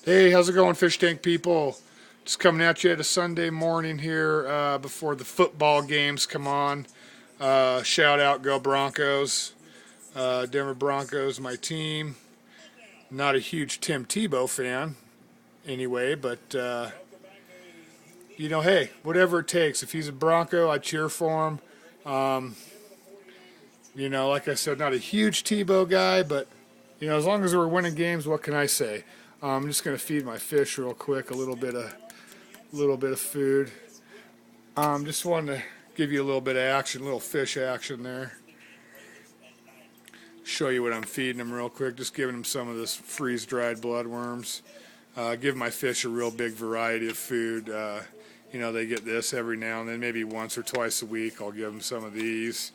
Hey, how's it going, fish tank people? Just coming at you at a Sunday morning here before the football games come on. Shout out, go Broncos! Denver Broncos, my team. Not a huge Tim Tebow fan, anyway, but hey, whatever it takes. If he's a Bronco, I cheer for him. Um, like I said, not a huge Tebow guy, but as long as we're winning games, what can I say? I'm just gonna feed my fish real quick, a little bit of food. Just wanted to give you a little bit of action, a little fish action there. Show you what I'm feeding them real quick. Just giving them some of this freeze-dried bloodworms. Give my fish a real big variety of food. They get this every now and then, maybe once or twice a week. I'll give them some of these.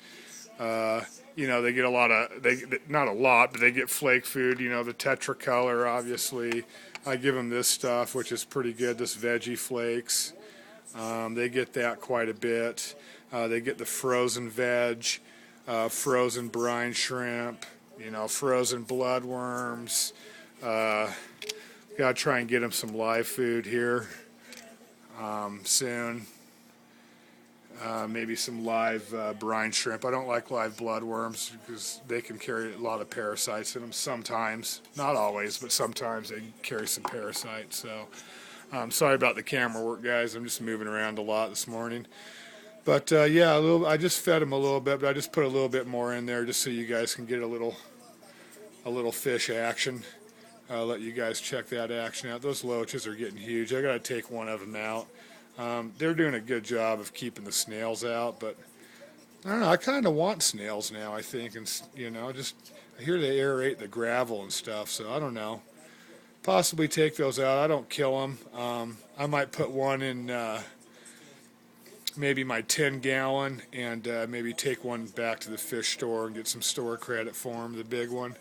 They get a lot of, not a lot, but they get flake food. The Tetracolor, obviously. I give them this stuff, which is pretty good. This veggie flakes. They get that quite a bit. They get the frozen veg, frozen brine shrimp, frozen bloodworms. Gotta try and get them some live food here soon. Maybe some live brine shrimp. I don't like live bloodworms because they can carry a lot of parasites in them sometimes. Not always, but sometimes they carry some parasites. So sorry about the camera work, guys. I'm just moving around a lot this morning. But I just fed them a little bit, but I just put a little bit more in there just so you guys can get a little fish action. I'll let you guys check that action out. Those loaches are getting huge. I got to take one of them out. They're doing a good job of keeping the snails out, but I don't know. I kind of want snails now, I think, and just I hear they aerate the gravel and stuff, so I don't know. Possibly take those out. I don't kill them. I might put one in maybe my 10-gallon and maybe take one back to the fish store and get some store credit for them, the big one.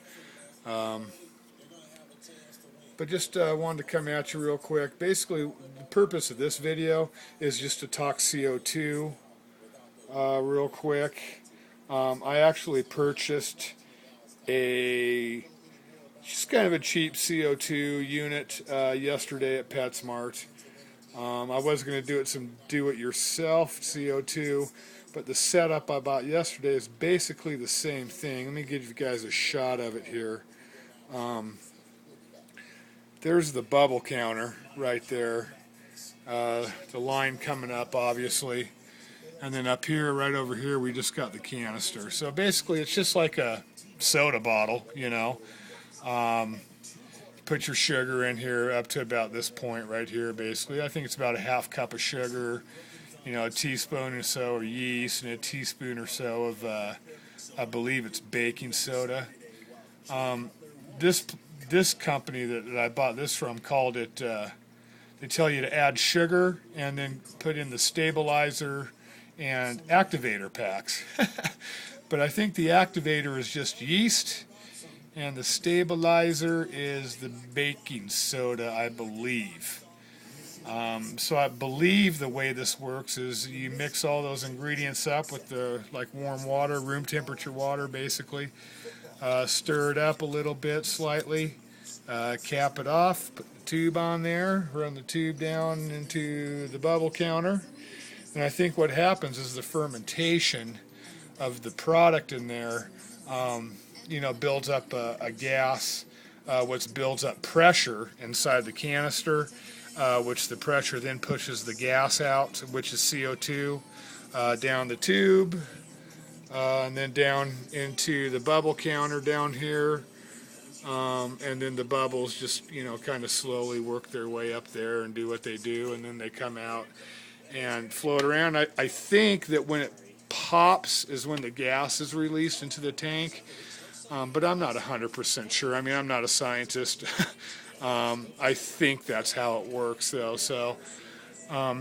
But just wanted to come at you real quick. Basically, the purpose of this video is just to talk CO2 real quick. I actually purchased just kind of a cheap CO2 unit yesterday at PetSmart. I was going to do some do-it-yourself CO2, but the setup I bought yesterday is basically the same thing. Let me give you guys a shot of it here. There's the bubble counter right there. The line coming up, obviously. And then up here, right over here, we just got the canister. So basically, it's just like a soda bottle, Put your sugar in here up to about this point right here, basically. I think it's about a half cup of sugar, a teaspoon or so of yeast, and a teaspoon or so of, I believe it's baking soda. This company that I bought this from called it, they tell you to add sugar and then put in the stabilizer and activator packs. But I think the activator is just yeast and the stabilizer is the baking soda, I believe. So I believe the way this works is you mix all those ingredients up with the warm water, room temperature water basically. Stir it up a little bit slightly, cap it off, put the tube on there, run the tube down into the bubble counter, and I think what happens is the fermentation of the product in there, builds up a gas, which builds up pressure inside the canister, which the pressure then pushes the gas out, which is CO2, down the tube, and then down into the bubble counter down here, and then the bubbles just kind of slowly work their way up there and do what they do, and then they come out and float around. I think that when it pops is when the gas is released into the tank, but I'm not 100% sure. I mean, I'm not a scientist. I think that's how it works though, so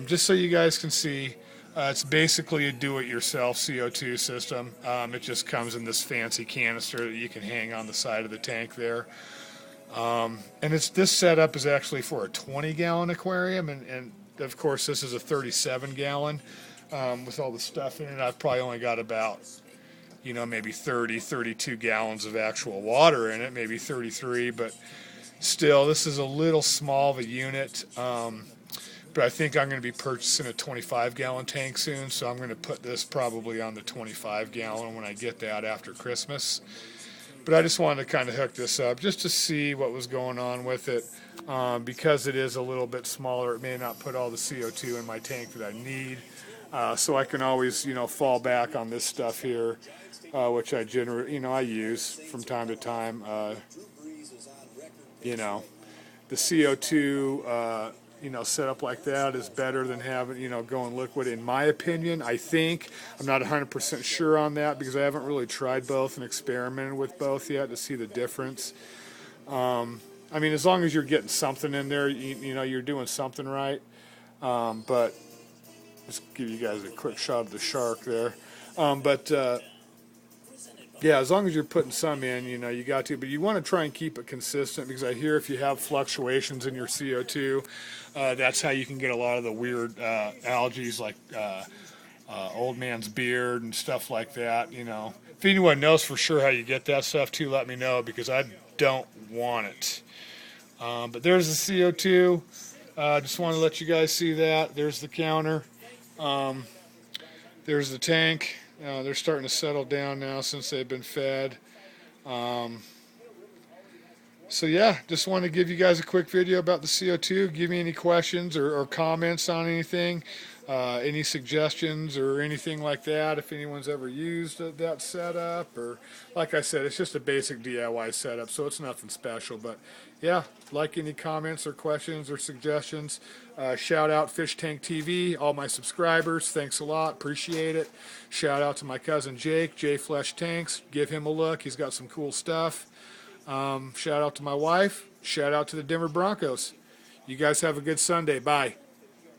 just so you guys can see, it's basically a do-it-yourself CO2 system. It just comes in this fancy canister that you can hang on the side of the tank there. And this setup is actually for a 20-gallon aquarium, and of course this is a 37-gallon with all the stuff in it. I've probably only got about maybe 32 gallons of actual water in it, maybe 33, but still, this is a little small of a unit. But I think I'm going to be purchasing a 25-gallon tank soon, so I'm going to put this probably on the 25-gallon when I get that after Christmas. But I just wanted to kind of hook this up just to see what was going on with it. Because it is a little bit smaller, it may not put all the CO2 in my tank that I need. So I can always, fall back on this stuff here, which I generally, I use from time to time. The CO2, set up like that is better than having, going liquid, in my opinion. I think. I'm not 100% sure on that because I haven't really tried both and experimented with both yet to see the difference. I mean, as long as you're getting something in there, you're doing something right. But let's give you guys a quick shot of the shark there. Yeah, as long as you're putting some in, you got to. But you want to try and keep it consistent because I hear if you have fluctuations in your CO2, that's how you can get a lot of the weird algae like old man's beard and stuff like that. If anyone knows for sure how you get that stuff too, let me know because I don't want it. But there's the CO2. Just want to let you guys see that. There's the counter. There's the tank. They're starting to settle down now since they've been fed. So yeah, just wanted to give you guys a quick video about the CO2. Give me any questions or comments on anything, any suggestions or anything like that. If anyone's ever used that setup, or like I said, it's just a basic DIY setup, so it's nothing special. But yeah, like any comments or questions or suggestions, shout out Fish Tank TV, all my subscribers. Thanks a lot, appreciate it. Shout out to my cousin Jake, J Flesh Tanks. Give him a look. He's got some cool stuff. Shout out to my wife. Shout out to the Denver Broncos. You guys have a good Sunday. Bye.